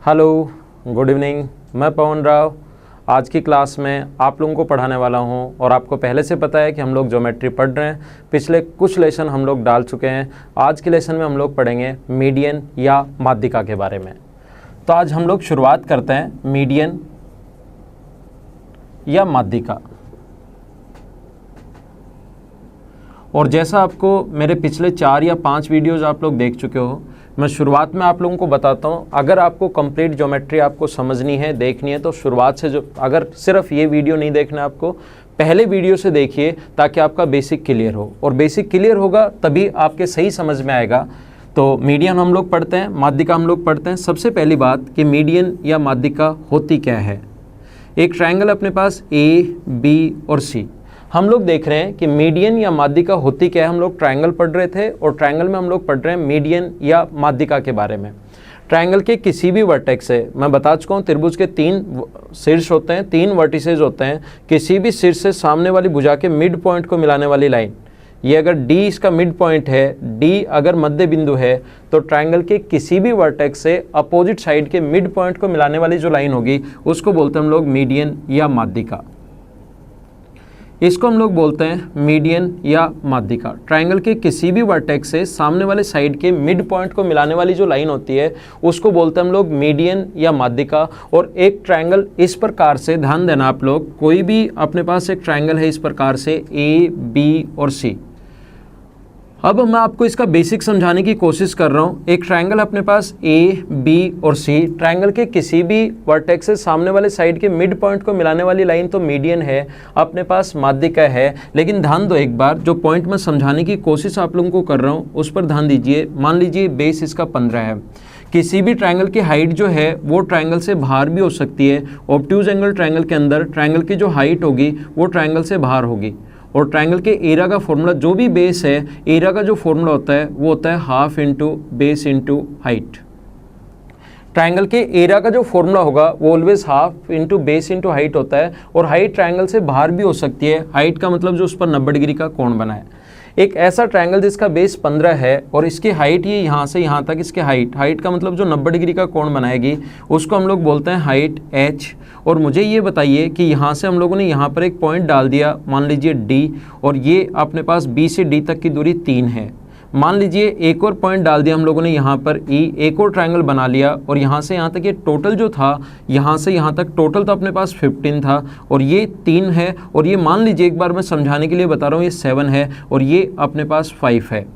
Hello, good evening. मैं पवन राव आज की क्लास में आप लोगों को पढ़ाने वाला हूं और आपको पहले से पता है कि हम लोग ज्योमेट्री पढ़ रहे हैं। पिछले कुछ लेसन हम लोग डाल चुके हैं। आज के लेसन में हम लोग पढ़ेंगे मीडियन या माध्यिका के बारे में। तो आज हम लोग शुरुआत करते हैं मीडियन या माध्यिका। और जैसा आपको मेरे पिछले 4 या 5 वीडियोज़ आप लोग देख चुके हो, मैं शुरुआत में आप लोगों को बताता हूँ। अगर आपको कंप्लीट ज्योमेट्री आपको समझनी है, देखनी है, तो शुरुआत से जो अगर सिर्फ ये वीडियो नहीं देखना है, आपको पहले वीडियो से देखिए ताकि आपका बेसिक क्लियर हो। और बेसिक क्लियर होगा तभी आपके सही समझ में आएगा। तो मीडियन हम लोग पढ़ते हैं, माध्यिका हम लोग पढ़ते हैं। सबसे पहली बात कि मीडियन या माध्यिका होती क्या है। एक ट्रायंगल अपने पास ए, बी और सी। हम लोग देख रहे हैं कि मीडियन या माध्यिका होती क्या है। हम लोग ट्रायंगल पढ़ रहे थे और ट्रायंगल में हम लोग पढ़ रहे हैं मीडियन या माध्यिका के बारे में। ट्रायंगल के किसी भी वर्टेक्स से, मैं बता चुका हूँ, त्रिभुज के 3 शीर्ष होते हैं, 3 वर्टिसेज होते हैं। किसी भी शीर्ष से सामने वाली भुजा के मिड पॉइंट को मिलाने वाली लाइन, ये अगर डी इसका मिड पॉइंट है, डी अगर मध्य बिंदु है, तो ट्रायंगल के किसी भी वर्टेक्स से अपोजिट साइड के मिड पॉइंट को मिलाने वाली जो लाइन होगी उसको बोलते हैं हम लोग मीडियन या माध्यिका। इसको हम लोग बोलते हैं मीडियन या माध्यिका। ट्रायंगल के किसी भी वर्टेक्स से सामने वाले साइड के मिड पॉइंट को मिलाने वाली जो लाइन होती है उसको बोलते हैं हम लोग मीडियन या माध्यिका। और एक ट्रायंगल इस प्रकार से, ध्यान देना आप लोग, कोई भी अपने पास एक ट्रायंगल है इस प्रकार से ए, बी और सी। अब मैं आपको इसका बेसिक समझाने की कोशिश कर रहा हूँ। एक ट्रायंगल अपने पास ए, बी और सी, ट्रायंगल के किसी भी वर्टेक्स से सामने वाले साइड के मिड पॉइंट को मिलाने वाली लाइन तो मीडियन है, अपने पास माध्यिका है। लेकिन ध्यान दो, एक बार जो पॉइंट मैं समझाने की कोशिश आप लोगों को कर रहा हूँ उस पर ध्यान दीजिए। मान लीजिए बेस इसका 15 है। किसी भी ट्रायंगल की हाइट जो है वो ट्रायंगल से बाहर भी हो सकती है। ऑब्ट्यूज एंगल ट्रायंगल के अंदर ट्रायंगल की जो हाइट होगी वो ट्रायंगल से बाहर होगी। और ट्रायंगल के एरिया का फॉर्मूला, जो भी बेस है, एरिया का जो फॉर्मूला होता है वो होता है half into base into height. Triangle के एरिया का जो फॉर्मूला होगा वो always half into base into height होता है। और हाइट ट्रायंगल से बाहर भी हो सकती है। हाइट का मतलब जो उस पर 90 डिग्री का कोण बना है। एक ऐसा ट्रायंगल जिसका बेस 15 है और इसकी हाइट ये यहाँ से यहाँ तक, इसके हाइट का मतलब जो 90 डिग्री का कोण बनाएगी उसको हम लोग बोलते हैं हाइट h। और मुझे ये बताइए कि यहाँ से हम लोगों ने यहाँ पर एक पॉइंट डाल दिया, मान लीजिए D, और ये अपने पास B से D तक की दूरी 3 है। मान लीजिए एक और पॉइंट डाल दिया हम लोगों ने यहाँ पर E, एक और ट्रायंगल बना लिया और यहाँ से यहाँ तक ये टोटल जो था, यहाँ से यहाँ तक टोटल तो अपने पास 15 था और ये 3 है। और ये मान लीजिए, एक बार मैं समझाने के लिए बता रहा हूँ, ये 7 है और ये अपने पास 5 है।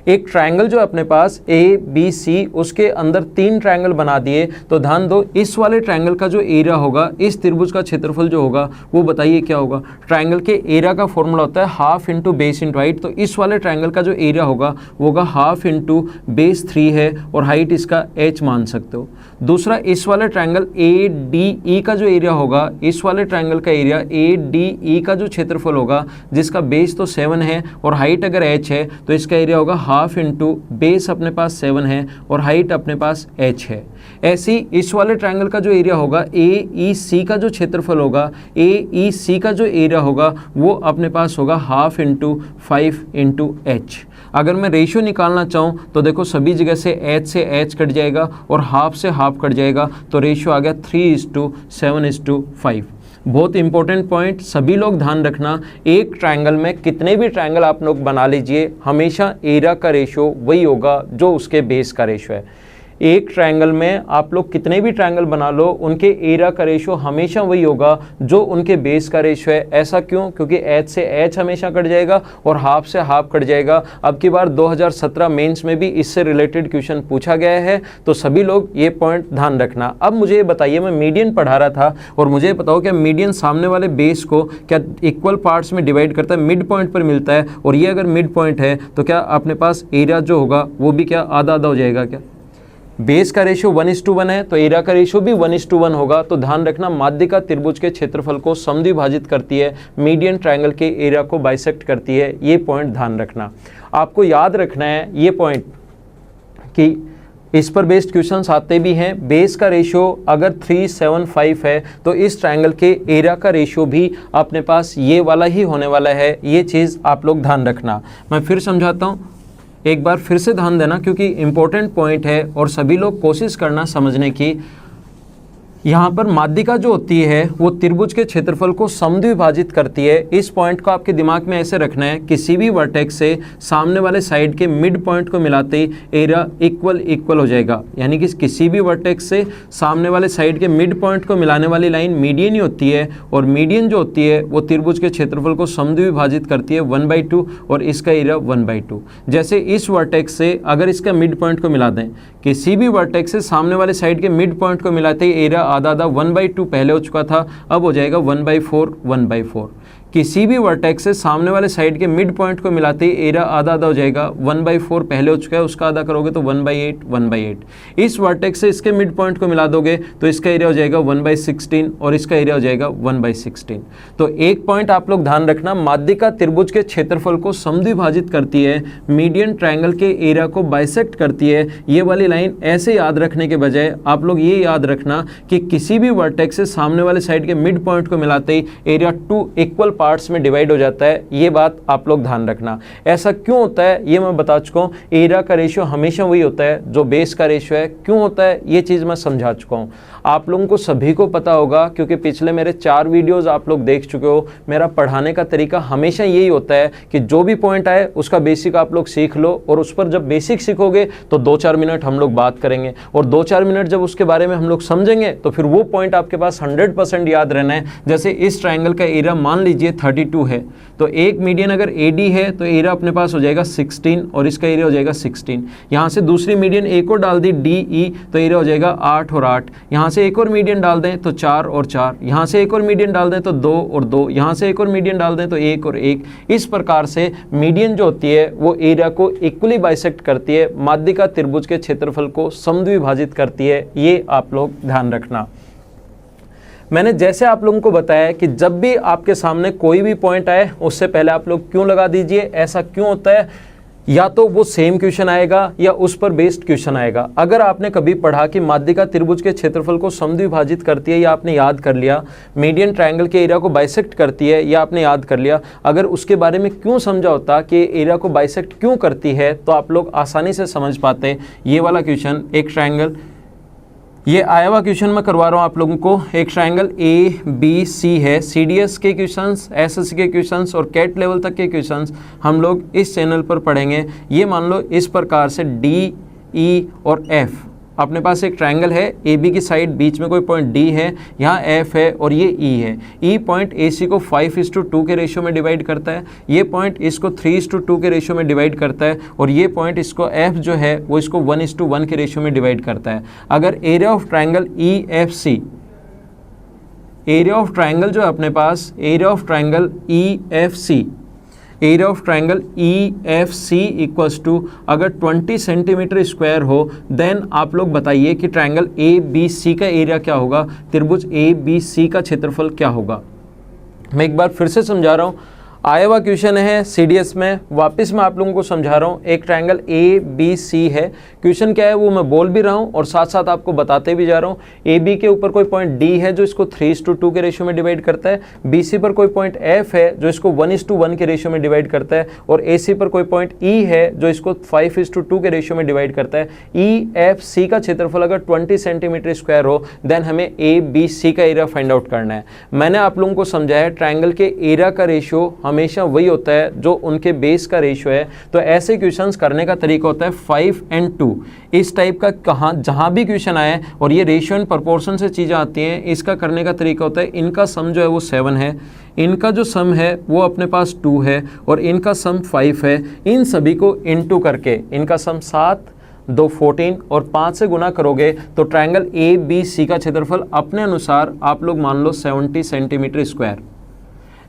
एक ट्रायंगल जो अपने पास ए, बी, सी, उसके अंदर 3 ट्रायंगल बना दिए। तो ध्यान दो, इस वाले ट्रायंगल का जो एरिया होगा, इस त्रिभुज का क्षेत्रफल जो होगा वो बताइए क्या होगा। ट्रायंगल के एरिया का फॉर्मूला होता है half into base into height. तो इस वाले ट्रायंगल का जो एरिया होगा वो होगा हाफ इंटू बेस 3 है और हाइट इसका h मान सकते हो। दूसरा, इस वाले ट्रायंगल ए, डी, ई का जो एरिया होगा, इस वाले ट्रायंगल का एरिया ए, डी, ई का जो क्षेत्रफल होगा, जिसका बेस तो 7 है और हाइट अगर h है तो इसका एरिया होगा हाफ इंटू बेस अपने पास 7 है और हाइट अपने पास h है। ऐसी इस वाले ट्रायंगल का जो एरिया होगा, ए, ई, सी का जो क्षेत्रफल होगा, ए, ई, सी का जो एरिया होगा वो अपने पास होगा हाफ इंटू 5 इंटू h। अगर मैं रेशियो निकालना चाहूँ तो देखो, सभी जगह से h कट जाएगा और हाफ से हाफ कट जाएगा, तो रेशियो आ गया 3:7:5। बहुत इंपॉर्टेंट पॉइंट, सभी लोग ध्यान रखना। एक ट्रायंगल में कितने भी ट्रायंगल आप लोग बना लीजिए, हमेशा एरिया का रेशियो वही होगा जो उसके बेस का रेशियो है। एक ट्रायंगल में आप लोग कितने भी ट्रायंगल बना लो, उनके एरिया का रेशियो हमेशा वही होगा जो उनके बेस का रेशियो है। ऐसा क्यों? क्योंकि h से h हमेशा कट जाएगा और हाफ से हाफ कट जाएगा। अब की बार 2017 मेंस में भी इससे रिलेटेड क्वेश्चन पूछा गया है, तो सभी लोग ये पॉइंट ध्यान रखना। अब मुझे ये बताइए, मैं मीडियन पढ़ा रहा था और मुझे बताओ क्या मीडियन सामने वाले बेस को क्या इक्वल पार्ट्स में डिवाइड करता है, मिड पॉइंट पर मिलता है, और ये अगर मिड पॉइंट है तो क्या अपने पास एरिया जो होगा वो भी क्या आधा आधा हो जाएगा? क्या बेस का रेशियो 1:1 है तो एरिया का रेशियो भी 1:1 होगा। तो ध्यान रखना, माध्यिका त्रिभुज के क्षेत्रफल को समद्विभाजित करती है, मीडियन ट्रायंगल के एरिया को बाइसेक्ट करती है। ये पॉइंट ध्यान रखना, आपको याद रखना है ये पॉइंट कि इस पर बेस्ड क्वेश्चंस आते भी हैं। बेस का रेशियो अगर 3:7:5 है तो इस ट्रायंगल के एरिया का रेशियो भी अपने पास ये वाला ही होने वाला है। ये चीज़ आप लोग ध्यान रखना। मैं फिर समझाता हूँ। एक बार फिर से ध्यान देना क्योंकि इंपॉर्टेंट पॉइंट है और सभी लोग कोशिश करना समझने की। यहाँ पर माध्यिका जो होती है वो त्रिभुज के क्षेत्रफल को समद्विभाजित करती है। इस पॉइंट को आपके दिमाग में ऐसे रखना है, किसी भी वर्टेक्स से सामने वाले साइड के मिड पॉइंट को मिलाते ही एरिया इक्वल हो जाएगा। यानी कि किसी भी वर्टेक्स से सामने वाले साइड के मिड पॉइंट को मिलाने वाली लाइन मीडियन ही होती है और मीडियन जो होती है वो त्रिभुज के क्षेत्रफल को समद्विभाजित करती है 1/2 और इसका एरिया 1/2। जैसे इस वर्टेक्स से अगर इसका मिड पॉइंट को मिला दें, किसी भी वर्टेक्स से सामने वाले साइड के मिड पॉइंट को मिलाते ही एरिया आधा 1/2 पहले हो चुका था, अब हो जाएगा 1/4। किसी भी वर्टेक्स से सामने वाले साइड के मिड पॉइंट को मिलाते ही एरिया आधा हो जाएगा, 1/4 पहले हो चुका है, उसका आधा करोगे तो 1/8। इस वर्टेक्स से इसके मिड पॉइंट को मिला दोगे तो इसका एरिया हो जाएगा 1/16 और इसका एरिया हो जाएगा 1/16। तो एक पॉइंट आप लोग ध्यान रखना, माध्यिका त्रिभुज के क्षेत्रफल को समद्विभाजित करती है, मीडियन ट्रायंगल के एरिया को बाइसेक्ट करती है। ये वाली लाइन ऐसे याद रखने के बजाय आप लोग ये याद रखना कि किसी भी वर्टेक्स से सामने वाले साइड के मिड पॉइंट को मिलाते ही एरिया 2 इक्वल पार्ट्स में डिवाइड हो जाता है। ये बात आप लोग ध्यान रखना। ऐसा क्यों होता है ये मैं बता चुका हूँ। एरिया का रेशियो हमेशा वही होता है जो बेस का रेशियो है। क्यों होता है ये चीज़ मैं समझा चुका हूँ, आप लोगों को सभी को पता होगा क्योंकि पिछले मेरे 4 वीडियोस आप लोग देख चुके हो। मेरा पढ़ाने का तरीका हमेशा यही होता है कि जो भी पॉइंट आए उसका बेसिक आप लोग सीख लो और उस पर जब बेसिक सीखोगे तो 2-4 मिनट हम लोग बात करेंगे और 2-4 मिनट जब उसके बारे में हम लोग समझेंगे तो फिर वो पॉइंट आपके पास 100% याद रहना है। जैसे इस ट्राइंगल का एरिया मान लीजिए 32 है, तो एक मीडियन अगर AD है तो एरिया अपने पास हो जाएगा 16 और इसका एरिया हो जाएगा 16। यहाँ से दूसरी मीडियन एक और डाल दी DE तो एरिया हो जाएगा 8 और 8। यहाँ से एक और मीडियन डाल दें तो 4 और 4। यहाँ से एक और मीडियन डाल दें तो 2 और 2। यहाँ से एक और मीडियन डाल दें तो 1 और 1। इस प्रकार से मीडियन जो होती है वो एरिया को इक्वली बाइसेक्ट करती है, माध्यिका त्रिभुज के क्षेत्रफल को समद्विभाजित करती है। ये आप लोग ध्यान रखना। मैंने जैसे आप लोगों को बताया कि जब भी आपके सामने कोई भी पॉइंट आए उससे पहले आप लोग क्यों लगा दीजिए। ऐसा क्यों होता है, या तो वो सेम क्वेश्चन आएगा या उस पर बेस्ड क्वेश्चन आएगा। अगर आपने कभी पढ़ा कि माध्यिका त्रिभुज के क्षेत्रफल को समद्विभाजित करती है या आपने याद कर लिया, मीडियन ट्रायंगल के एरिया को बाइसेक्ट करती है या आपने याद कर लिया, अगर उसके बारे में क्यों समझा होता कि एरिया को बाइसेक्ट क्यों करती है तो आप लोग आसानी से समझ पाते। ये वाला क्वेश्चन एक ट्रायंगल, ये आया हुआ क्वेश्चन मैं करवा रहा हूँ आप लोगों को। एक ट्रायंगल ABC है। CDS के क्वेश्चंस, SSC के क्वेश्चंस और कैट लेवल तक के क्वेश्चंस हम लोग इस चैनल पर पढ़ेंगे। ये मान लो इस प्रकार से D, E और F अपने पास एक ट्रायंगल है। AB की साइड बीच में कोई पॉइंट D है, यहाँ F है और ये E है। E पॉइंट AC को 5:2 के रेशियो में डिवाइड करता है, ये पॉइंट इसको 3:2 के रेशियो में डिवाइड करता है और ये पॉइंट इसको F जो है वो इसको 1:1 के रेशियो में डिवाइड करता है। अगर area of triangle EFC, area of triangle जो है अपने पास, area of triangle EFC, area of triangle EFC equals to अगर 20 सेंटीमीटर स्क्वायर हो, देन आप लोग बताइए कि ट्रायंगल ABC का एरिया क्या होगा, त्रिभुज ABC का क्षेत्रफल क्या होगा। मैं एक बार फिर से समझा रहा हूँ, आया हुआ क्वेश्चन है CDS में, वापस मैं आप लोगों को समझा रहा हूँ। एक ट्रायंगल ABC है, क्वेश्चन क्या है वो मैं बोल भी रहा हूँ और साथ साथ आपको बताते भी जा रहा हूँ। AB के ऊपर कोई पॉइंट D है जो इसको 3:2 के रेशियो में डिवाइड करता है, BC पर कोई पॉइंट F है जो इसको 1:1 के रेशियो में डिवाइड करता है और AC पर कोई पॉइंट E है जो इसको 5:2 के रेशियो में डिवाइड करता है। EFC का क्षेत्रफल अगर 20 सेंटीमीटर स्क्वायर हो, देन हमें ABC का एरिया फाइंड आउट करना है। मैंने आप लोगों को समझाया ट्रायंगल के एरिया का रेशियो हमेशा वही होता है जो उनके बेस का रेशियो है। तो ऐसे क्वेश्चंस करने का तरीका होता है 5 and 2। इस टाइप का जहां भी क्वेश्चन आए और ये रेशियो एंड प्रोपोर्शन से चीज़ें आती हैं, इसका करने का तरीका होता है, इनका सम जो है वो 7 है, इनका जो सम है वो अपने पास 2 है और इनका सम 5 है। इन सभी को इनटू करके इनका सम 7, 2 14 और 5 से गुना करोगे तो ट्रायंगल ABC का क्षेत्रफल अपने अनुसार आप लोग मान लो 70 सेंटीमीटर स्क्वायर।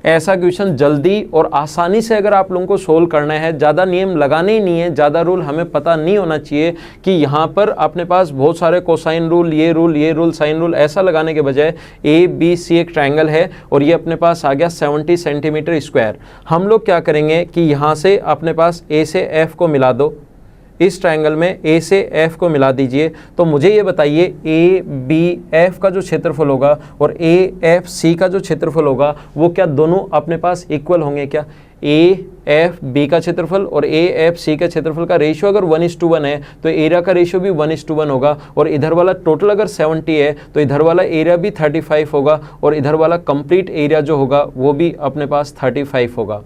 ऐसा क्वेश्चन जल्दी और आसानी से अगर आप लोगों को सोल्व करना है, ज़्यादा नियम लगाने ही नहीं है, ज़्यादा रूल हमें पता नहीं होना चाहिए कि यहाँ पर अपने पास बहुत सारे कोसाइन रूल, ये रूल, साइन रूल, ऐसा लगाने के बजाय ABC एक ट्रायंगल है और ये अपने पास आ गया 70 सेंटीमीटर स्क्वायर। हम लोग क्या करेंगे कि यहाँ से अपने पास A से F को मिला दो, इस ट्रायंगल में A से F को मिला दीजिए। तो मुझे ये बताइए ABF का जो क्षेत्रफल होगा और AFC का जो क्षेत्रफल होगा वो क्या दोनों अपने पास इक्वल होंगे क्या? ए एफ बी का क्षेत्रफल और ए एफ सी का क्षेत्रफल का रेशियो अगर 1:1 है तो एरिया का रेशियो भी 1:1 होगा, और इधर वाला टोटल अगर 70 है तो इधर वाला एरिया भी 35 होगा, और इधर वाला कंप्लीट एरिया जो होगा वो भी अपने पास 35 होगा।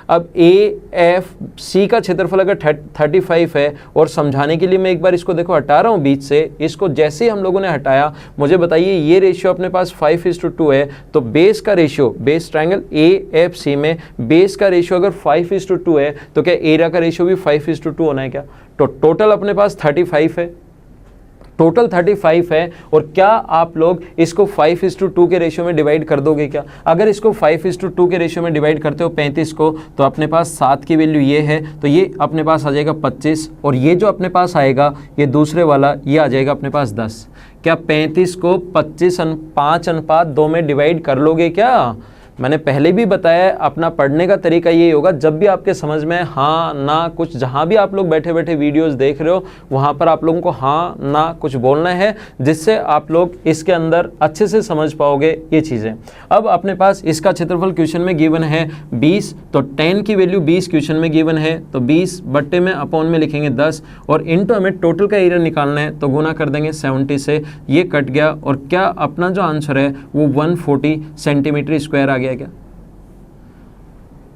अब ए एफ सी का क्षेत्रफल अगर 35 है, और समझाने के लिए मैं एक बार इसको देखो हटा रहा हूँ बीच से, इसको जैसे ही हम लोगों ने हटाया, मुझे बताइए ये रेशियो अपने पास 5:2 है, तो बेस का ratio, base triangle A F C में बेस का रेशियो अगर 5:2 है तो क्या एरिया का रेशियो भी 5:2 होना है क्या? तो टोटल अपने पास 35 है, टोटल 35 है, और क्या आप लोग इसको 5:2 के रेशियो में डिवाइड कर दोगे क्या? अगर इसको 5:2 के रेशियो में डिवाइड करते हो 35 को, तो अपने पास 7 की वैल्यू ये है, तो ये अपने पास आ जाएगा 25, और ये जो अपने पास आएगा ये दूसरे वाला ये आ जाएगा अपने पास 10। क्या 35 को 5:2 में डिवाइड कर लोगे क्या? मैंने पहले भी बताया, अपना पढ़ने का तरीका ये होगा, जब भी आपके समझ में हाँ ना कुछ, जहाँ भी आप लोग बैठे बैठे वीडियोस देख रहे हो वहाँ पर आप लोगों को हाँ ना कुछ बोलना है, जिससे आप लोग इसके अंदर अच्छे से समझ पाओगे ये चीज़ें। अब अपने पास इसका क्षेत्रफल क्वेश्चन में गिवन है 20, तो 10 की वैल्यू 20 क्वेश्चन में गिवन है, तो 20 बट्टे में अपॉन में लिखेंगे 10, और इनटू हमें टोटल का एरिया निकालना है, तो गुना कर देंगे 70 से, ये कट गया, और क्या अपना जो आंसर है वो 140 सेंटीमीटर स्क्वायर आ गया क्या?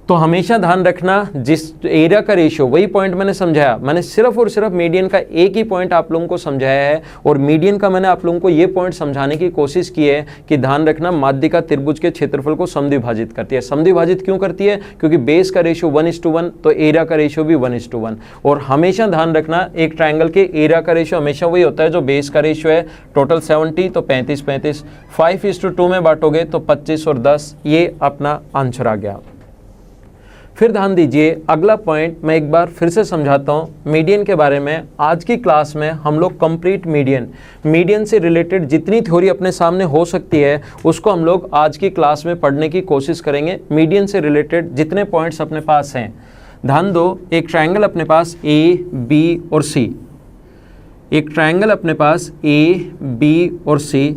तो हमेशा ध्यान रखना, जिस एरिया का रेशियो, वही पॉइंट मैंने समझाया, मैंने सिर्फ और सिर्फ मीडियन का एक ही पॉइंट आप लोगों को समझाया है, और मीडियन का मैंने आप लोगों को ये पॉइंट समझाने की कोशिश की है कि ध्यान रखना माध्यिका त्रिभुज के क्षेत्रफल को समद्विभाजित करती है। समद्विभाजित क्यों करती है? क्योंकि बेस का रेशियो 1:1, तो एरिया का रेशियो भी 1:1, और हमेशा ध्यान रखना एक ट्राइंगल के एरिया का रेशियो हमेशा वही होता है जो बेस का रेशियो है। टोटल 70, तो 35, 5:2 में बांटोगे तो 25 और 10, ये अपना आंसर आ गया। फिर ध्यान दीजिए, अगला पॉइंट मैं एक बार फिर से समझाता हूँ मीडियन के बारे में। आज की क्लास में हम लोग कंप्लीट मीडियन से रिलेटेड जितनी थ्योरी अपने सामने हो सकती है उसको हम लोग आज की क्लास में पढ़ने की कोशिश करेंगे। मीडियन से रिलेटेड जितने पॉइंट्स अपने पास हैं, ध्यान दो, एक ट्रायंगल अपने पास ए बी और सी, एक ट्रायंगल अपने पास ए बी और सी,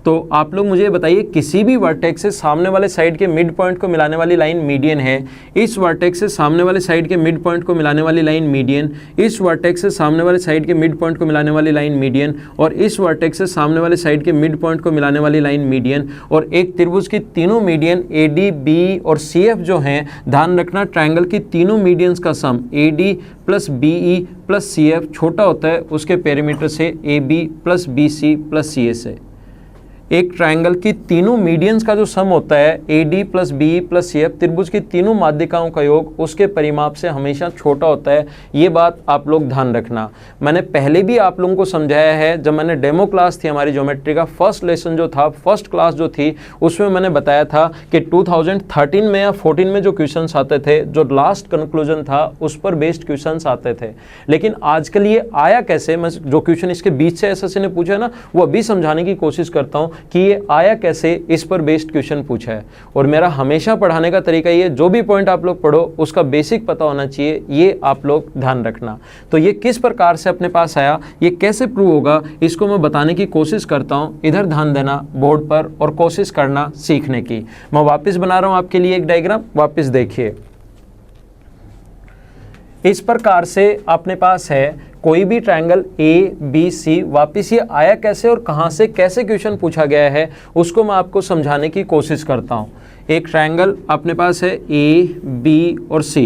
तो आप लोग मुझे बताइए किसी भी वर्टेक्स से सामने वाले साइड के मिड पॉइंट को मिलाने वाली लाइन मीडियन है। इस वर्टेक्स से सामने वाले साइड के मिड पॉइंट को मिलाने वाली लाइन मीडियन, इस वर्टेक्स से सामने वाले साइड के मिड पॉइंट को मिलाने वाली लाइन मीडियन, और इस वर्टेक्स से सामने वाले साइड के मिड पॉइंट को मिलाने वाली लाइन मीडियन, और एक त्रिभुज की तीनों मीडियन ए डी बी और सी एफ जो हैं, ध्यान रखना ट्रायंगल की तीनों मीडियंस का sum A D plus B E plus C F छोटा होता है उसके पेरीमीटर से A B plus B C plus C A से। एक ट्रायंगल की तीनों मीडियंस का जो सम होता है A D plus B E plus C F, त्रिभुज की तीनों माध्यिकाओं का योग उसके परिमाप से हमेशा छोटा होता है। ये बात आप लोग ध्यान रखना। मैंने पहले भी आप लोगों को समझाया है, जब मैंने डेमो क्लास थी हमारी ज्योमेट्री का फर्स्ट लेसन जो था, फर्स्ट क्लास जो थी, उसमें मैंने बताया था कि 2013 में या 14 में जो क्वेश्चंस आते थे, जो लास्ट कंक्लूजन था उस पर बेस्ड क्वेश्चंस आते थे। लेकिन आजकल ये आया कैसे, मैं जो क्वेश्चन इसके बीच से एसएससी ने पूछा है ना, वो अभी समझाने की कोशिश करता हूँ कि ये आया कैसे, इस पर बेस्ड क्वेश्चन पूछा है। और मेरा हमेशा पढ़ाने का तरीका ये, जो भी पॉइंट आप लोग पढ़ो उसका बेसिक पता होना चाहिए, ये आप लोग ध्यान रखना। तो ये किस प्रकार से अपने पास आया, ये कैसे प्रूव होगा, इसको मैं बताने की कोशिश करता हूँ। इधर ध्यान देना बोर्ड पर और कोशिश करना सीखने की। मैं वापस बना रहा हूँ आपके लिए एक डायग्राम, वापस देखिए। इस प्रकार से अपने पास है कोई भी ट्रायंगल ए बी सी, वापिस ये आया कैसे और कहाँ से कैसे क्वेश्चन पूछा गया है उसको मैं आपको समझाने की कोशिश करता हूँ। एक ट्रायंगल अपने पास है ए बी और सी,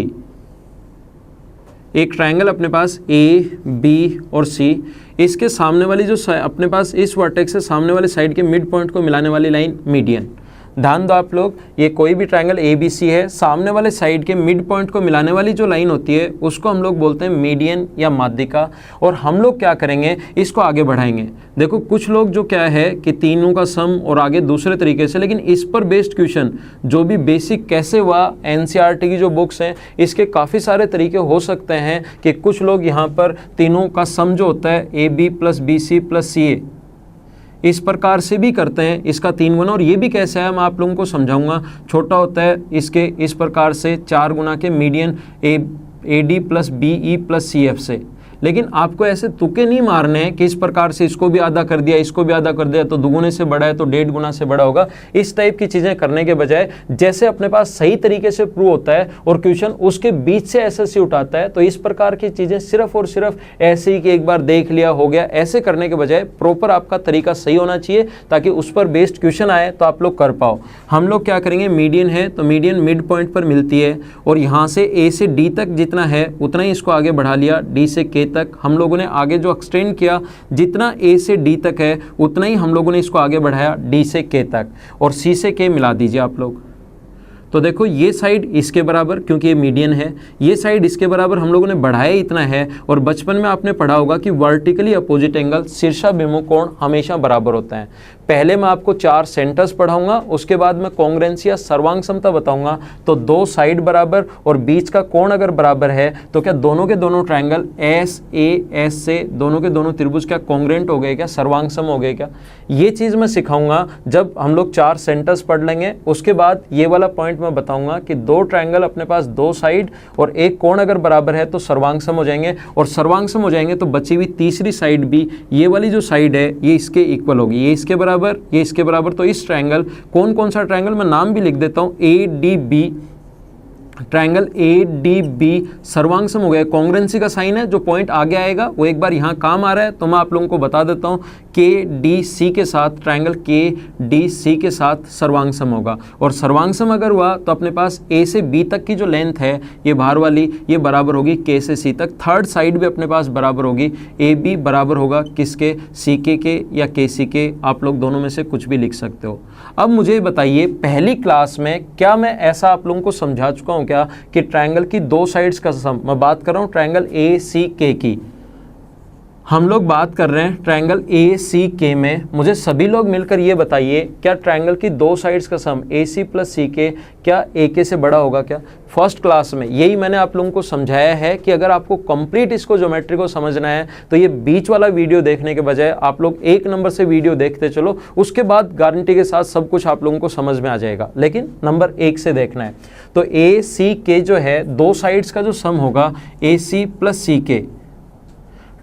एक ट्रायंगल अपने पास ए बी और सी, इसके सामने वाली जो अपने पास इस वर्टेक्स से सामने वाले साइड के मिड पॉइंट को मिलाने वाली लाइन मीडियन। ध्यान दो आप लोग, ये कोई भी ट्रायंगल ए बी सी है, सामने वाले साइड के मिड पॉइंट को मिलाने वाली जो लाइन होती है उसको हम लोग बोलते हैं मीडियन या माध्यिका। और हम लोग क्या करेंगे, इसको आगे बढ़ाएंगे। देखो कुछ लोग जो क्या है कि तीनों का सम और आगे दूसरे तरीके से, लेकिन इस पर बेस्ड क्वेश्चन जो भी बेसिक कैसे हुआ, एनसीईआरटी की जो बुक्स हैं इसके काफ़ी सारे तरीके हो सकते हैं कि कुछ लोग यहाँ पर तीनों का सम जो होता है A B plus B C plus C A, इस प्रकार से भी करते हैं, इसका 3 गुना। और ये भी कैसे है मैं आप लोगों को समझाऊंगा। छोटा होता है इसके इस प्रकार से 4 गुना के median A D plus B E plus C F से। लेकिन आपको ऐसे तुक्के नहीं मारने हैं कि इस प्रकार से इसको भी आधा कर दिया, इसको भी आधा कर दिया तो दुगुने से बड़ा है तो 1.5 गुना से बड़ा होगा। इस टाइप की चीज़ें करने के बजाय जैसे अपने पास सही तरीके से प्रूव होता है और क्वेश्चन उसके बीच से एसएससी उठाता है, तो इस प्रकार की चीज़ें सिर्फ और सिर्फ ऐसे ही कि एक बार देख लिया हो गया, ऐसे करने के बजाय प्रॉपर आपका तरीका सही होना चाहिए ताकि उस पर बेस्ड क्वेश्चन आए तो आप लोग कर पाओ। हम लोग क्या करेंगे, मीडियन है तो मीडियन मिड पॉइंट पर मिलती है और यहाँ से ए से डी तक जितना है उतना ही इसको आगे बढ़ा लिया, डी से के तक हम लोगों ने आगे जो एक्सटेंड किया, जितना ए से डी तक है उतना ही हम लोगों ने इसको आगे बढ़ाया डी से के तक, और सी से के मिला दीजिए आप लोग। तो देखो ये साइड इसके बराबर, क्योंकि ये मीडियन है, ये साइड इसके बराबर हम लोगों ने बढ़ाया इतना है। और बचपन में आपने पढ़ा होगा कि वर्टिकली अपोजिट एंगल शीर्षाभिमुख कोण हमेशा बराबर होता है। पहले मैं आपको 4 सेंटर्स पढ़ाऊंगा, उसके बाद मैं कॉन्ग्रुएंसी या सर्वांग समता बताऊंगा। तो 2 साइड बराबर और बीच का कोण अगर बराबर है तो क्या दोनों के दोनों ट्रायंगल एस ए एस से दोनों के दोनों त्रिभुज क्या कॉन्ग्रुएंट हो गए, क्या सर्वांग सम हो गए क्या? ये चीज़ मैं सिखाऊंगा जब हम लोग 4 सेंटर्स पढ़ लेंगे। उसके बाद ये वाला पॉइंट मैं बताऊंगा कि 2 ट्रायंगल अपने पास 2 साइड और एक कोण अगर बराबर है तो सर्वांग सम हो जाएंगे, और सर्वांग सम हो जाएंगे तो बची हुई तीसरी साइड भी, ये वाली जो साइड है ये इसके इक्वल होगी, ये इसके बराबर, ये इसके बराबर। तो इस ट्रायंगल, कौन कौन सा ट्रायंगल, मैं नाम भी लिख देता हूं, A D B, triangle A D B सर्वांग सम हो गया। कॉन्ग्रुएंसी का साइन है, जो पॉइंट आगे आएगा वो एक बार यहाँ काम आ रहा है तो मैं आप लोगों को बता देता हूँ, के डी सी के साथ, ट्रायंगल के डी सी के साथ सर्वांग सम होगा। और सर्वांग सम अगर हुआ तो अपने पास ए से बी तक की जो लेंथ है ये बाहर वाली, ये बराबर होगी के से सी तक। थर्ड साइड भी अपने पास बराबर होगी, ए बी बराबर होगा किसके, सी के या के सी के, आप लोग दोनों में से कुछ भी लिख सकते हो। अब मुझे बताइए, पहली क्लास में क्या मैं ऐसा आप लोगों को समझा चुका हूँ क्या कि ट्रायंगल की 2 साइड्स का सम, मैं बात कर रहा हूं ट्रायंगल ए सी के की, हम लोग बात कर रहे हैं ट्रायंगल ए सी के में। मुझे सभी लोग मिलकर ये बताइए, क्या ट्रायंगल की 2 साइड्स का सम ए सी प्लस सी के क्या ए के से बड़ा होगा क्या? फर्स्ट क्लास में यही मैंने आप लोगों को समझाया है कि अगर आपको कंप्लीट इसको ज्योमेट्री को समझना है तो ये बीच वाला वीडियो देखने के बजाय आप लोग 1 नंबर से वीडियो देखते चलो, उसके बाद गारंटी के साथ सब कुछ आप लोगों को समझ में आ जाएगा, लेकिन नंबर 1 से देखना है। तो ए सी के जो है 2 साइड्स का जो सम होगा ए सी प्लस सी के,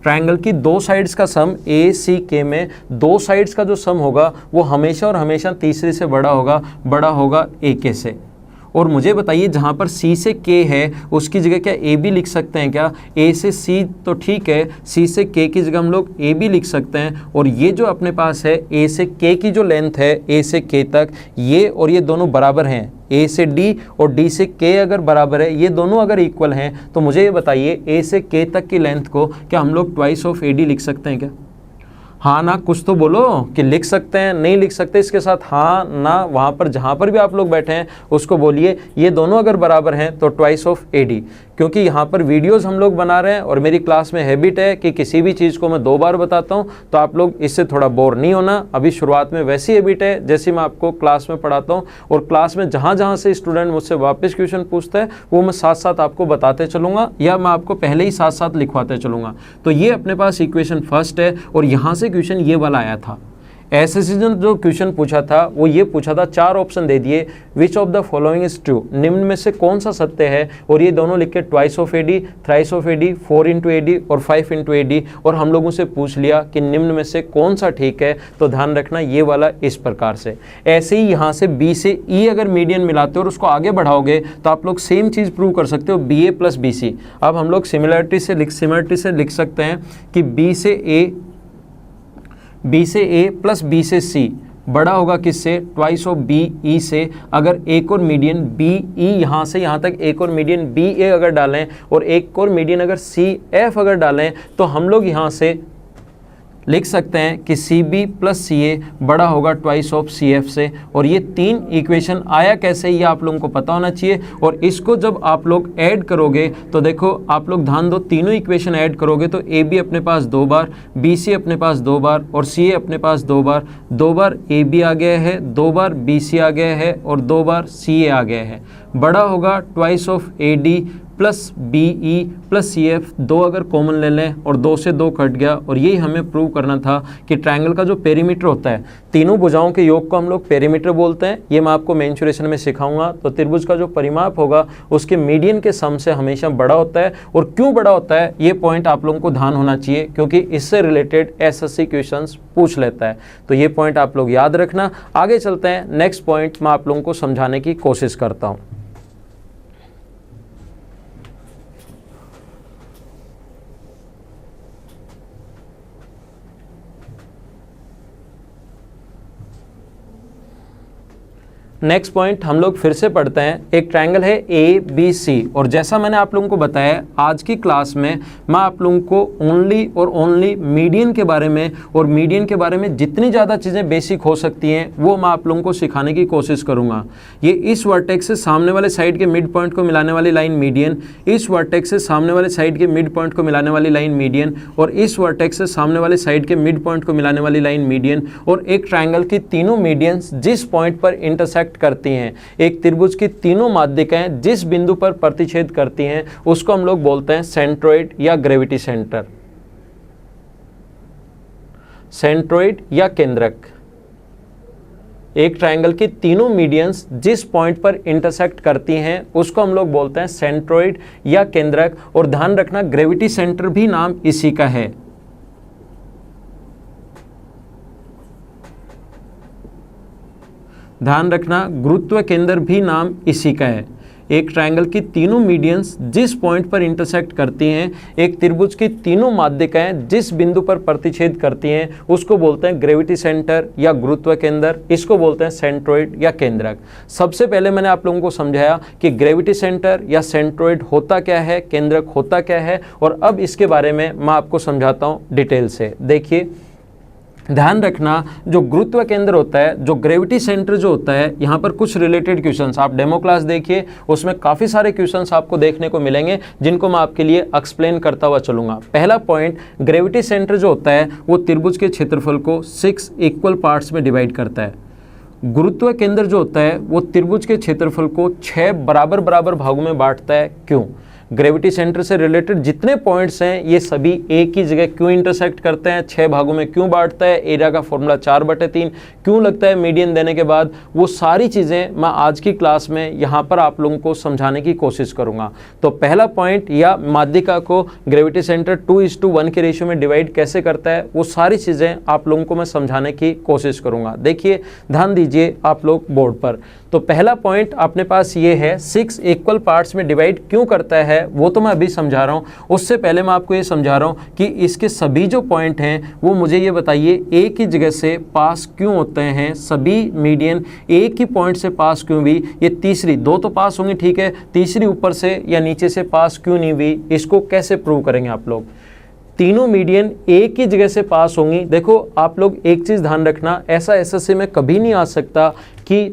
ट्रायंगल की 2 साइड्स का सम ए सी के में 2 साइड्स का जो सम होगा वो हमेशा और हमेशा तीसरी से बड़ा होगा ए के से। और मुझे बताइए, जहाँ पर सी से के है उसकी जगह क्या ए बी लिख सकते हैं क्या? ए से सी तो ठीक है, सी से के की जगह हम लोग ए बी लिख सकते हैं। और ये जो अपने पास है ए से के की जो लेंथ है ए से के तक, ये और ये दोनों बराबर हैं, ए से डी और डी से के अगर बराबर है, ये दोनों अगर इक्वल हैं, तो मुझे ये बताइए ए से के तक की लेंथ को क्या हम लोग ट्वाइस ऑफ ए डी लिख सकते हैं क्या? हाँ ना, कुछ तो बोलो कि लिख सकते हैं, नहीं लिख सकते इसके साथ हाँ ना, वहाँ पर जहाँ पर भी आप लोग बैठे हैं उसको बोलिए ये दोनों अगर बराबर हैं तो ट्वाइस ऑफ ए डी। क्योंकि यहाँ पर वीडियोस हम लोग बना रहे हैं और मेरी क्लास में हैबिट है कि किसी भी चीज़ को मैं 2 बार बताता हूँ, तो आप लोग इससे थोड़ा बोर नहीं होना। अभी शुरुआत में वैसी हैबिट है जैसे मैं आपको क्लास में पढ़ाता हूँ, और क्लास में जहाँ जहाँ से स्टूडेंट मुझसे वापस क्वेश्चन पूछता है वो मैं साथ साथ आपको बताते चलूँगा, या मैं आपको पहले ही साथ साथ लिखवाते चलूँगा। तो ये अपने पास इक्वेशन फर्स्ट है, और यहाँ से क्वेश्चन ये वाला आया था। एसएससी ने जो क्वेश्चन पूछा था वो ये पूछा था, 4 ऑप्शन दे दिए, which of the following is true, निम्न में से कौन सा सत्य है, और ये दोनों लिख के twice of A D, thrice of A D, 4 into A D और 5 इंटू ए डी, और हम लोगों से पूछ लिया कि निम्न में से कौन सा ठीक है। तो ध्यान रखना ये वाला इस प्रकार से। ऐसे ही यहाँ से बी से ई अगर मीडियन मिलाते हो और उसको आगे बढ़ाओगे तो आप लोग सेम चीज़ प्रूव कर सकते हो, बी ए प्लस बी सी। अब हम लोग सिमिलरिटी से लिख सकते हैं कि बी से ए प्लस बी से सी बड़ा होगा किससे, ट्वाइस ऑफ बी ई से। अगर एक और मीडियन बी ई यहाँ से यहाँ तक एक और मीडियन बी ए अगर डालें और एक और मीडियन अगर सी एफ अगर डालें, तो हम लोग यहाँ से लिख सकते हैं कि सी बी प्लस सी ए बड़ा होगा ट्वाइस ऑफ सी एफ से। और ये 3 इक्वेशन आया कैसे, ये आप लोगों को पता होना चाहिए। और इसको जब आप लोग ऐड करोगे तो देखो, आप लोग ध्यान दो, तीनों इक्वेशन ऐड करोगे तो ए बी अपने पास 2 बार, बी सी अपने पास 2 बार और सी ए अपने पास 2 बार। 2 बार ए बी आ गया है, 2 बार बी सी आ गया है और 2 बार सी ए आ गया है। बड़ा होगा twice of A D plus B E plus C F, 2 अगर कॉमन ले लें और 2 से 2 कट गया, और यही हमें प्रूव करना था कि ट्रायंगल का जो पेरीमीटर होता है, तीनों भुजाओं के योग को हम लोग पेरीमीटर बोलते हैं। ये मैं आपको मेंसुरेशन में सिखाऊंगा। तो त्रिभुज का जो परिमाप होगा उसके मीडियन के सम से हमेशा बड़ा होता है। और क्यों बड़ा होता है ये पॉइंट आप लोगों को ध्यान होना चाहिए, क्योंकि इससे रिलेटेड एसएससी क्वेश्चंस पूछ लेता है। तो ये पॉइंट आप लोग याद रखना। आगे चलते हैं, नेक्स्ट पॉइंट मैं आप लोगों को समझाने की कोशिश करता हूं। नेक्स्ट पॉइंट हम लोग फिर से पढ़ते हैं। एक ट्रायंगल है ए बी सी, और जैसा मैंने आप लोगों को बताया आज की क्लास में मैं आप लोगों को ओनली और ओनली मीडियन के बारे में, और मीडियन के बारे में जितनी ज़्यादा चीज़ें बेसिक हो सकती हैं वो मैं आप लोगों को सिखाने की कोशिश करूँगा। ये इस वर्टेक्स से सामने वाले साइड के मिड पॉइंट को मिलाने वाली लाइन मीडियन, इस वर्टेक्स से सामने वाले साइड के मिड पॉइंट को मिलाने वाली लाइन मीडियन, और इस वर्टेक्स से सामने वाले साइड के मिड पॉइंट को मिलाने वाली लाइन मीडियन, और एक ट्रायंगल की तीनों मीडियंस जिस पॉइंट पर इंटरसेक्ट करती हैं, एक त्रिभुज की तीनों माध्यिकाएं जिस बिंदु पर प्रतिच्छेद करती हैं, उसको हम लोग बोलते हैं सेंट्रोइड या ग्रेविटी सेंटर, सेंट्रोइड या केंद्रक। एक ट्रायंगल की तीनों मीडियंस जिस पॉइंट पर इंटरसेक्ट करती हैं उसको हम लोग बोलते हैं सेंट्रोइड या केंद्रक। और ध्यान रखना ग्रेविटी सेंटर भी नाम इसी का है। ध्यान रखना गुरुत्व केंद्र भी नाम इसी का है। एक ट्रायंगल की तीनों मीडियंस जिस पॉइंट पर इंटरसेक्ट करती हैं, एक त्रिभुज की तीनों माध्यिकाएं जिस बिंदु पर प्रतिच्छेद करती हैं, उसको बोलते हैं ग्रेविटी सेंटर या गुरुत्व केंद्र। इसको बोलते हैं सेंट्रोइड या केंद्रक। सबसे पहले मैंने आप लोगों को समझाया कि ग्रेविटी सेंटर या सेंट्रोइड होता क्या है, केंद्रक होता क्या है, और अब इसके बारे में मैं आपको समझाता हूँ डिटेल से। देखिए ध्यान रखना, जो गुरुत्व केंद्र होता है, जो ग्रेविटी सेंटर जो होता है, यहाँ पर कुछ रिलेटेड क्वेश्चंस आप डेमो क्लास देखिए, उसमें काफ़ी सारे क्वेश्चंस आपको देखने को मिलेंगे जिनको मैं आपके लिए एक्सप्लेन करता हुआ चलूंगा। पहला पॉइंट, ग्रेविटी सेंटर जो होता है वो त्रिभुज के क्षेत्रफल को 6 इक्वल पार्ट्स में डिवाइड करता है। गुरुत्व केंद्र जो होता है वो त्रिभुज के क्षेत्रफल को 6 बराबर बराबर भागों में बांटता है। क्यों? ग्रेविटी सेंटर से रिलेटेड जितने पॉइंट्स हैं ये सभी एक ही जगह क्यों इंटरसेक्ट करते हैं, 6 भागों में क्यों बांटता है, एरिया का फॉर्मूला 4/3 क्यों लगता है मीडियन देने के बाद, वो सारी चीज़ें मैं आज की क्लास में यहाँ पर आप लोगों को समझाने की कोशिश करूँगा। तो पहला पॉइंट, या माध्यिका को ग्रेविटी सेंटर 2:1 के रेशियो में डिवाइड कैसे करता है, वो सारी चीज़ें आप लोगों को मैं समझाने की कोशिश करूँगा। देखिए ध्यान दीजिए आप लोग बोर्ड पर। तो पहला पॉइंट अपने पास ये है, 6 इक्वल पार्ट्स में डिवाइड क्यों करता है वो तो मैं अभी समझा रहा हूँ। उससे पहले मैं आपको ये समझा रहा हूँ कि इसके सभी जो पॉइंट हैं वो मुझे ये बताइए एक ही जगह से पास क्यों होते हैं, सभी मीडियन एक ही पॉइंट से पास क्यों हुई। ये तीसरी, 2 तो पास होंगी ठीक है, तीसरी ऊपर से या नीचे से पास क्यों नहीं हुई, इसको कैसे प्रूव करेंगे आप लोग। तीनों मीडियन एक ही जगह से पास होंगी। देखो आप लोग एक चीज़ ध्यान रखना, ऐसा एसएससी में कभी नहीं आ सकता कि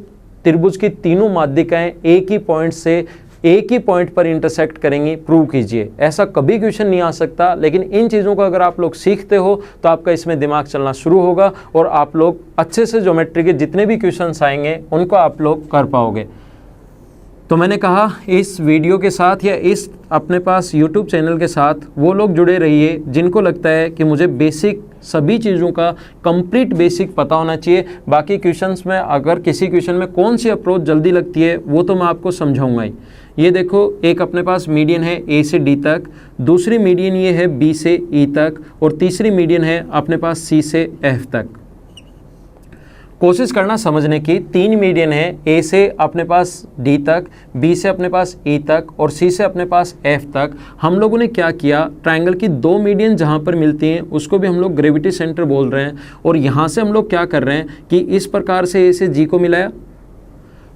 त्रिभुज की तीनों माध्यिकाएं एक ही पॉइंट से एक ही पॉइंट पर इंटरसेक्ट करेंगी, प्रूव कीजिए। ऐसा कभी क्वेश्चन नहीं आ सकता। लेकिन इन चीज़ों को अगर आप लोग सीखते हो तो आपका इसमें दिमाग चलना शुरू होगा और आप लोग अच्छे से ज्योमेट्री के जितने भी क्वेश्चंस आएंगे उनको आप लोग कर पाओगे। तो मैंने कहा इस वीडियो के साथ या इस अपने पास YouTube चैनल के साथ वो लोग जुड़े रहिए जिनको लगता है कि मुझे बेसिक सभी चीज़ों का कंप्लीट बेसिक पता होना चाहिए। बाकी क्वेश्चंस में अगर किसी क्वेश्चन में कौन सी अप्रोच जल्दी लगती है वो तो मैं आपको समझाऊंगा ही। ये देखो एक अपने पास मीडियन है A से D तक, दूसरी मीडियन ये है B से E तक, और तीसरी मीडियन है अपने पास C से F तक। कोशिश करना समझने की, 3 मीडियन है, A से अपने पास D तक, B से अपने पास E तक और C से अपने पास F तक। हम लोगों ने क्या किया, ट्रायंगल की 2 मीडियन जहाँ पर मिलती हैं उसको भी हम लोग ग्रेविटी सेंटर बोल रहे हैं। और यहाँ से हम लोग क्या कर रहे हैं कि इस प्रकार से A से G को मिलाया,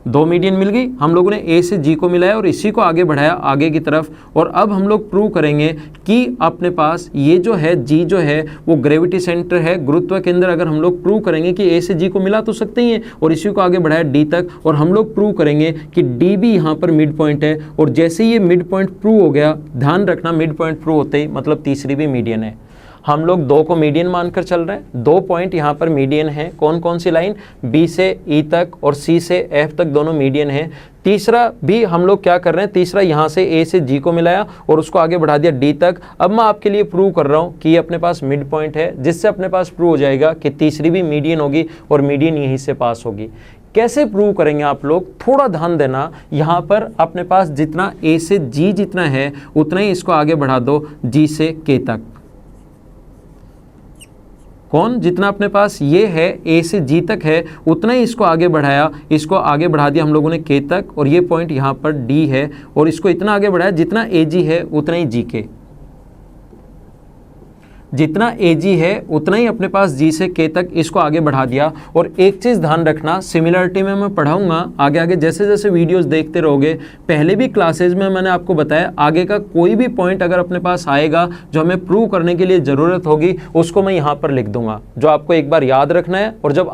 2 मीडियन मिल गई, हम लोगों ने A से G को मिलाया और इसी को आगे बढ़ाया आगे की तरफ। और अब हम लोग प्रूव करेंगे कि अपने पास ये जो है G जो है वो ग्रेविटी सेंटर है, गुरुत्व केंद्र। अगर हम लोग प्रूव करेंगे कि A से G को मिला तो सकते ही हैं और इसी को आगे बढ़ाया D तक, और हम लोग प्रूव करेंगे कि D भी यहाँ पर मिड पॉइंट है। और जैसे ही ये मिड पॉइंट प्रूव हो गया, ध्यान रखना मिड पॉइंट प्रूव होते ही मतलब तीसरी भी मीडियन है। हम लोग 2 को मीडियन मानकर चल रहे हैं। 2 पॉइंट यहाँ पर मीडियन है। कौन कौन सी लाइन? बी से ई तक और सी से एफ तक दोनों मीडियन है। तीसरा भी हम लोग क्या कर रहे हैं, तीसरा यहाँ से ए से जी को मिलाया और उसको आगे बढ़ा दिया डी तक। अब मैं आपके लिए प्रूव कर रहा हूँ कि ये अपने पास मिड पॉइंट है, जिससे अपने पास प्रूव हो जाएगा कि तीसरी भी मीडियन होगी और मीडियन यहीं से पास होगी। कैसे प्रूव करेंगे आप लोग, थोड़ा ध्यान देना। यहाँ पर अपने पास जितना ए से जी जितना है उतना ही इसको आगे बढ़ा दो जी से के तक। कौन? जितना अपने पास ये है ए से जी तक है उतना ही इसको आगे बढ़ाया, इसको आगे बढ़ा दिया हम लोगों ने के तक, और ये पॉइंट यहाँ पर डी है और इसको इतना आगे बढ़ाया जितना ए जी है उतना ही जी के, जितना ए जी है उतना ही अपने पास जी से के तक इसको आगे बढ़ा दिया। और एक चीज़ ध्यान रखना, सिमिलरिटी में मैं पढ़ाऊंगा आगे आगे जैसे जैसे वीडियोस देखते रहोगे। पहले भी क्लासेज में मैंने आपको बताया आगे का कोई भी पॉइंट अगर अपने पास आएगा जो हमें प्रूव करने के लिए ज़रूरत होगी उसको मैं यहाँ पर लिख दूंगा, जो आपको एक बार याद रखना है। और जब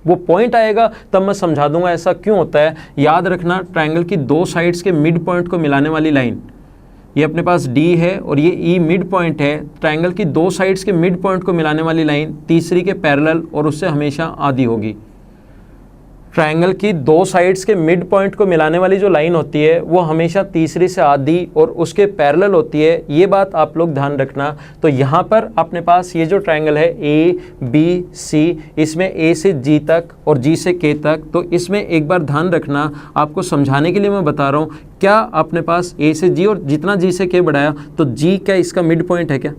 वो पॉइंट आएगा तब मैं समझा दूंगा ऐसा क्यों होता है। याद रखना, ट्रायंगल की 2 साइड्स के मिड पॉइंट को मिलाने वाली लाइन, ये अपने पास D है और ये E मिड पॉइंट है। ट्रायंगल की 2 साइड्स के मिड पॉइंट को मिलाने वाली लाइन तीसरी के पैरेलल और उससे हमेशा आधी होगी। ट्रायंगल की 2 साइड्स के मिड पॉइंट को मिलाने वाली जो लाइन होती है वो हमेशा तीसरी से आधी और उसके पैरेलल होती है, ये बात आप लोग ध्यान रखना। तो यहाँ पर अपने पास ये जो ट्रायंगल है A B C, इसमें A से G तक और G से K तक, तो इसमें एक बार ध्यान रखना, आपको समझाने के लिए मैं बता रहा हूँ। क्या अपने पास A से G और जितना G से K बढ़ाया तो G क्या इसका मिड पॉइंट है क्या?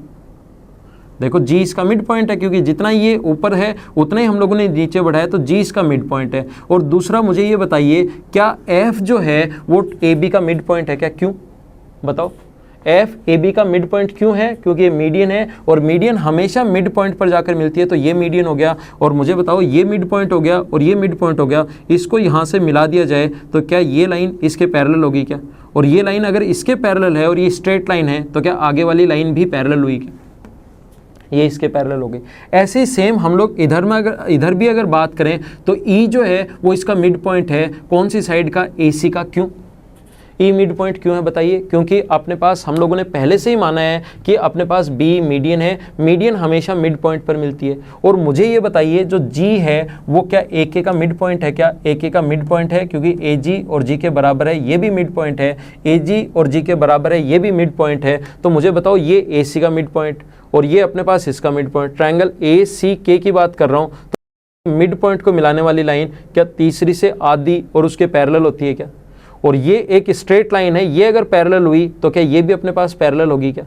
देखो G इसका मिड पॉइंट है, क्योंकि जितना ये ऊपर है उतना ही हम लोगों ने नीचे बढ़ाया, तो G इसका मिड पॉइंट है। और दूसरा मुझे ये बताइए, क्या F जो है वो AB का मिड पॉइंट है क्या? क्यों बताओ? F AB का मिड पॉइंट क्यों है? क्योंकि ये मीडियन है और मीडियन हमेशा मिड पॉइंट पर जाकर मिलती है, तो ये मीडियन हो गया। और मुझे बताओ, ये मिड पॉइंट हो गया और ये मिड पॉइंट हो गया, इसको यहाँ से मिला दिया जाए तो क्या ये लाइन इसके पैरेलल होगी क्या? और ये लाइन अगर इसके पैरेलल है और ये स्ट्रेट लाइन है तो क्या आगे वाली लाइन भी पैरेलल हुई क्या? ये इसके पैरेलल हो गई। ऐसे ही सेम हम लोग इधर भी अगर बात करें तो E जो है वो इसका मिड पॉइंट है। कौन सी साइड का? AC का। क्यों E मिड पॉइंट क्यों है बताइए? क्योंकि अपने पास हम लोगों ने पहले से ही माना है कि अपने पास B मीडियन है, मीडियन हमेशा मिड पॉइंट पर मिलती है। और मुझे ये बताइए, जो G है वो क्या AK का मिड पॉइंट है क्या? AK का मिड पॉइंट है, क्योंकि AG और G के बराबर है, ये भी मिड पॉइंट है। AG और G के बराबर है, ये भी मिड पॉइंट है। तो मुझे बताओ, ये AC का मिड पॉइंट और ये अपने पास इसका मिड पॉइंट। ट्रायंगल ACK की बात कर रहा हूँ, तो मिड पॉइंट को मिलाने वाली लाइन क्या तीसरी से आधी और उसके पैरेलल होती है क्या? और ये एक स्ट्रेट लाइन है, ये अगर पैरेलल हुई तो क्या ये भी अपने पास पैरेलल होगी क्या?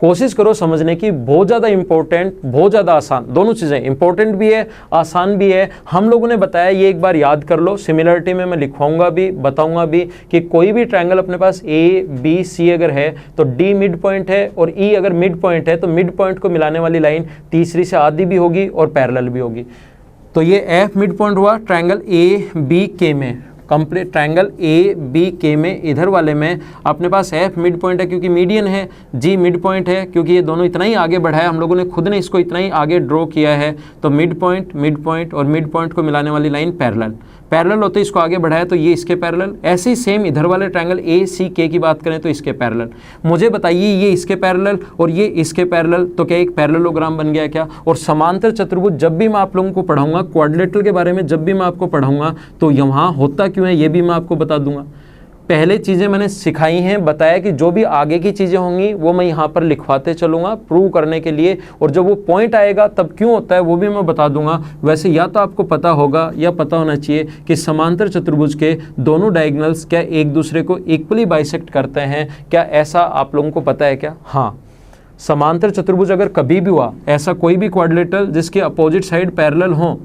कोशिश करो समझने की। बहुत ज़्यादा इंपॉर्टेंट, बहुत ज़्यादा आसान, दोनों चीज़ें इंपॉर्टेंट भी है, आसान भी है। हम लोगों ने बताया, ये एक बार याद कर लो। सिमिलरिटी में मैं लिखवाऊंगा भी, बताऊंगा भी कि कोई भी ट्रायंगल अपने पास A B C अगर है तो D मिड पॉइंट है और E अगर मिड पॉइंट है तो मिड पॉइंट को मिलाने वाली लाइन तीसरी से आधी भी होगी और पैरेलल भी होगी। तो ये F मिड पॉइंट हुआ ट्रायंगल ABK में। कंप्लीट ट्रायंगल ABK में इधर वाले में अपने पास F मिड पॉइंट है क्योंकि मीडियन है, G मिड पॉइंट है क्योंकि ये दोनों इतना ही आगे बढ़ा है, हम लोगों ने खुद ने इसको इतना ही आगे ड्रॉ किया है। तो मिड पॉइंट और मिड पॉइंट को मिलाने वाली लाइन पैरेलल होते इसको आगे बढ़ाया तो ये इसके पैरेलल। ऐसे ही सेम इधर वाले ट्रायंगल ACK की बात करें तो इसके पैरेलल। मुझे बताइए, ये इसके पैरेलल और ये इसके पैरेलल, तो क्या एक पैरेललोग्राम बन गया क्या? और समांतर चतुर्भुज जब भी मैं आप लोगों को पढ़ाऊंगा, क्वाड्रिलेटरल के बारे में जब भी मैं आपको पढ़ाऊंगा तो यहाँ होता क्यों है ये भी मैं आपको बता दूंगा। पहले चीज़ें मैंने सिखाई हैं, बताया कि जो भी आगे की चीज़ें होंगी वो मैं यहाँ पर लिखवाते चलूँगा प्रूव करने के लिए, और जब वो पॉइंट आएगा तब क्यों होता है वो भी मैं बता दूंगा। वैसे या तो आपको पता होगा या पता होना चाहिए कि समांतर चतुर्भुज के दोनों डायगोनल्स क्या एक दूसरे को इक्वली बाइसेक्ट करते हैं क्या? ऐसा आप लोगों को पता है क्या? हाँ, समांतर चतुर्भुज अगर कभी भी हुआ, ऐसा कोई भी क्वाड्रिलेटरल जिसके अपोजिट साइड पैरेलल हो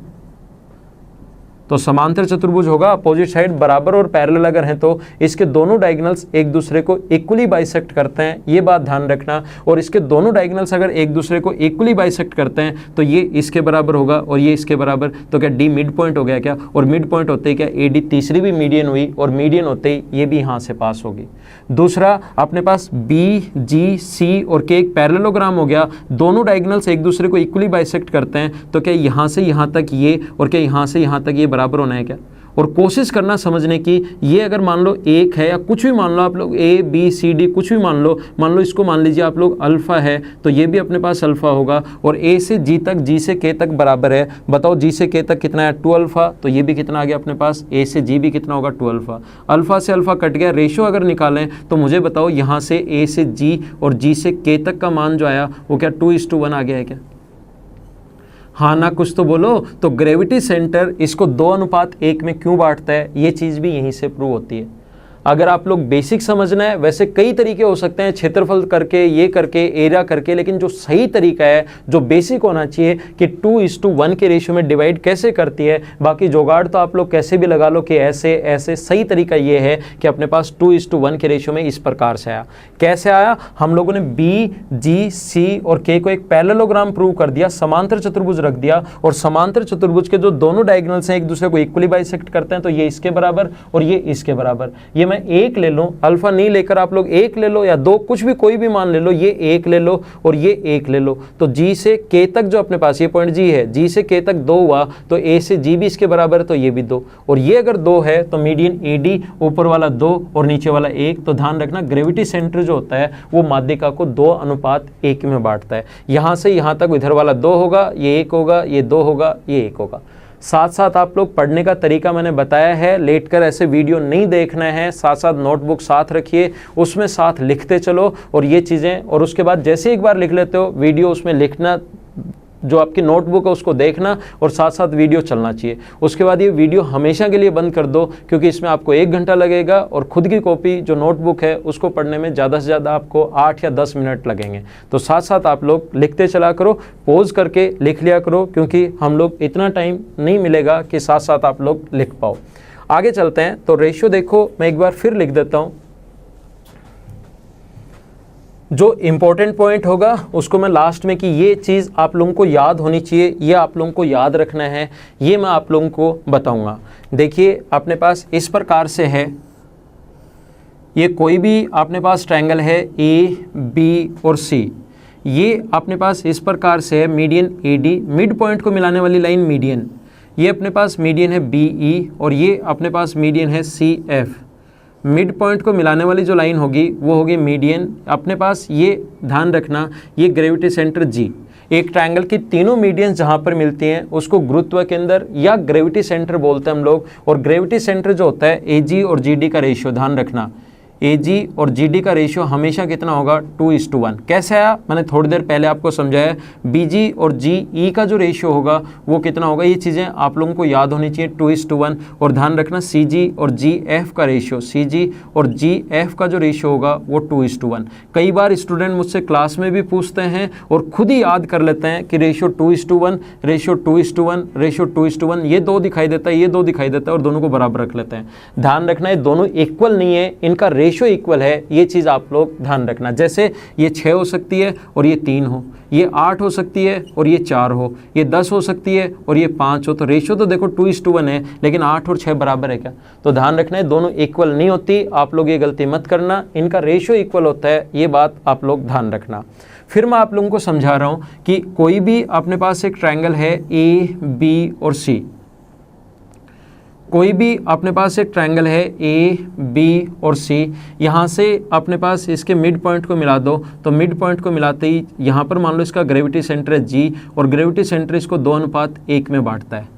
तो समांतर चतुर्भुज होगा। अपोजिट साइड बराबर और पैरेलल अगर हैं तो इसके दोनों डायगोनल्स एक दूसरे को इक्वली बाइसेक्ट करते हैं, ये बात ध्यान रखना। और इसके दोनों डायगोनल्स अगर एक दूसरे को इक्वली बाइसेक्ट करते हैं तो ये इसके बराबर होगा और ये इसके बराबर, तो क्या D मिड पॉइंट हो गया क्या? और मिड पॉइंट होते ही क्या AD तीसरी भी मीडियन हुई और मीडियन होते ही ये भी यहाँ से पास होगी। दूसरा, अपने पास B G C और K एक पैरेललोग्राम हो गया, दोनों डायगोनल्स एक दूसरे को इक्वली बाइसेक्ट करते हैं तो क्या यहाँ से यहाँ तक ये और क्या यहाँ से यहाँ तक ये बराबर होना है क्या? और कोशिश करना समझने की। ये अगर मान लो एक है या कुछ भी मान लो आप लोग, ए बी सी डी कुछ भी मान लो इसको मान लीजिए आप लोग अल्फ़ा है, तो ये भी अपने पास अल्फ़ा होगा। और ए से जी तक, जी से के तक बराबर है। बताओ जी से के तक कितना है, 2 अल्फ़ा, तो ये भी कितना आ गया अपने पास, ए से जी भी कितना होगा, 2 अल्फ़ा। अल्फ़ा से अल्फ़ा कट गया, रेशो अगर निकालें तो मुझे बताओ यहाँ से ए से जी और जी से के तक का मान जो आया वो क्या 2:1 आ गया है क्या? हाँ ना, कुछ तो बोलो। तो ग्रेविटी सेंटर इसको 2:1 में क्यों बांटता है, ये चीज़ भी यहीं से प्रूव होती है। अगर आप लोग बेसिक समझना है, वैसे कई तरीके हो सकते हैं, क्षेत्रफल करके, ये करके, एरिया करके, लेकिन जो सही तरीका है, जो बेसिक होना चाहिए कि 2:1 के रेशियो में डिवाइड कैसे करती है। बाकी जुगाड़ तो आप लोग कैसे भी लगा लो कि ऐसे ऐसे, सही तरीका ये है कि अपने पास 2:1 के रेशियो में इस प्रकार से आया। कैसे आया, हम लोगों ने बी जी सी और के को एक पैरेललोग्राम प्रूव कर दिया, समांतर चतुर्भुज रख दिया, और समांतर चतुर्भुज के जो दोनों डायगोनल्स हैं एक दूसरे को इक्वली बाइसेक्ट करते हैं, तो ये इसके बराबर और ये इसके बराबर। ये मैं एक ले लूं, अल्फा नहीं लेकर आप लोग एक ले लो या दो, कुछ भी कोई भी मान ले लो, ये एक ले लो और ये एक ले लो, तो जी से के तक जो अपने पास ये पॉइंट जी है, जी से के तक 2 हुआ, तो ए से जी भी इसके बराबर है, तो ये भी 2, और ये अगर 2 है तो मीडियन ए डी ऊपर वाला 2 और नीचे वाला 1। तो ध्यान रखना ग्रेविटी सेंटर जो होता है वो माध्यिका को 2:1 में बांटता है। यहां से यहां तक इधर वाला 2 होगा, ये 1 होगा, ये 2 होगा, ये 1 होगा। साथ साथ आप लोग पढ़ने का तरीका मैंने बताया है, लेटकर ऐसे वीडियो नहीं देखना है, साथ साथ नोटबुक साथ रखिए, उसमें साथ लिखते चलो और ये चीज़ें, और उसके बाद जैसे एक बार लिख लेते हो वीडियो उसमें लिखना, जो आपकी नोटबुक है उसको देखना और साथ साथ वीडियो चलना चाहिए। उसके बाद ये वीडियो हमेशा के लिए बंद कर दो, क्योंकि इसमें आपको 1 घंटा लगेगा और खुद की कॉपी जो नोटबुक है उसको पढ़ने में ज़्यादा से ज़्यादा आपको 8 या 10 मिनट लगेंगे। तो साथ साथ आप लोग लिखते चला करो, पोज करके लिख लिया करो, क्योंकि हम लोग इतना टाइम नहीं मिलेगा कि साथ साथ आप लोग लिख पाओ। आगे चलते हैं, तो रेशियो देखो, मैं एक बार फिर लिख देता हूँ। जो इम्पोर्टेंट पॉइंट होगा उसको मैं लास्ट में, कि ये चीज़ आप लोगों को याद होनी चाहिए, ये आप लोगों को याद रखना है, ये मैं आप लोगों को बताऊंगा। देखिए अपने पास इस प्रकार से है, ये कोई भी अपने पास ट्रायंगल है ए बी और सी, ये अपने पास इस प्रकार से है, median A D, mid point को मिलाने वाली लाइन मीडियन, ये अपने पास मीडियन है बी ई, और ये अपने पास मीडियन है सी एफ। मिड पॉइंट को मिलाने वाली जो लाइन होगी वो होगी मीडियन। अपने पास ये ध्यान रखना, ये ग्रेविटी सेंटर जी, एक ट्रायंगल की तीनों मीडियंस जहाँ पर मिलती हैं उसको गुरुत्व केंद्र या ग्रेविटी सेंटर बोलते हैं हम लोग। और ग्रेविटी सेंटर जो होता है ए जी और जी डी का रेशियो, ध्यान रखना ए जी और जी डी का रेशियो हमेशा कितना होगा, 2:1। कैसे आया, मैंने थोड़ी देर पहले आपको समझाया। बी जी और जी ई का जो रेशियो होगा वो कितना होगा, ये चीज़ें आप लोगों को याद होनी चाहिए, 2:1। और ध्यान रखना सी जी और जी एफ का रेशियो, सी जी और जी एफ का जो रेशियो होगा वो 2:1। कई बार स्टूडेंट मुझसे क्लास में भी पूछते हैं और खुद ही याद कर लेते हैं कि रेशियो 2:1, रेशियो 2:1, रेशियो 2:1, ये 2 दिखाई देता है, ये 2 दिखाई देता है और दोनों को बराबर रख लेते हैं। ध्यान रखना ये दोनों इक्वल नहीं है, इनका रेशियो इक्वल है, ये चीज आप लोग ध्यान रखना। जैसे ये 6 हो सकती है और ये 3 हो, ये 8 हो सकती है और ये 4 हो, ये 10 हो सकती है और ये 5 हो, तो रेशियो तो देखो 2:1 है, लेकिन 8 और 6 बराबर है क्या? तो ध्यान रखना है दोनों इक्वल नहीं होती, आप लोग ये गलती मत करना, इनका रेशियो इक्वल होता है, ये बात आप लोग ध्यान रखना। फिर मैं आप लोगों को समझा रहा हूं कि कोई भी अपने पास एक ट्रायंगल है ए बी और सी, कोई भी अपने पास एक ट्रायंगल है ए बी और सी, यहाँ से अपने पास इसके मिड पॉइंट को मिला दो, तो मिड पॉइंट को मिलाते ही यहाँ पर मान लो इसका ग्रेविटी सेंटर है जी, और ग्रेविटी सेंटर इसको 2:1 में बांटता है।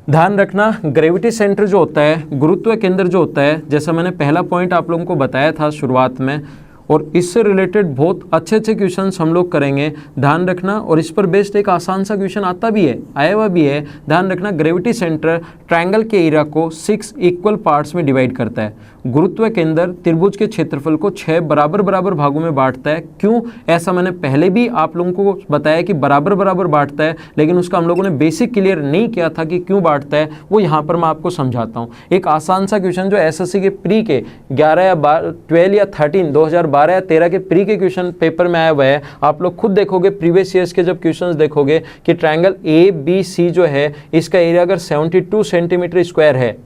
ध्यान रखना ग्रेविटी सेंटर जो होता है, गुरुत्व केंद्र जो होता है, जैसा मैंने पहला पॉइंट आप लोगों को बताया था शुरुआत में, और इससे रिलेटेड बहुत अच्छे अच्छे क्वेश्चंस हम लोग करेंगे, ध्यान रखना। और इस पर बेस्ड एक आसान सा क्वेश्चन आता भी है, आया हुआ भी है, ध्यान रखना। ग्रेविटी सेंटर ट्रायंगल के एरिया को 6 इक्वल पार्ट्स में डिवाइड करता है। गुरुत्व केंद्र त्रिभुज के क्षेत्रफल को 6 बराबर बराबर भागों में बांटता है। क्यों ऐसा मैंने पहले भी आप लोगों को बताया कि बराबर बराबर बांटता है, लेकिन उसका हम लोगों ने बेसिक क्लियर नहीं किया था कि क्यों बांटता है, वो यहाँ पर मैं आपको समझाता हूँ। एक आसान सा क्वेश्चन जो एसएससी के प्री के 11 या 12 या 13 2012 या 13 के प्री के क्वेश्चन पेपर में आया हुआ है। आप लोग खुद देखोगे प्रीवियस ईयर्स के जब क्वेश्चंस देखोगे कि ट्रायंगल ए बी सी जो है इसका एरिया अगर 72 सेंटीमीटर स्क्वायर है,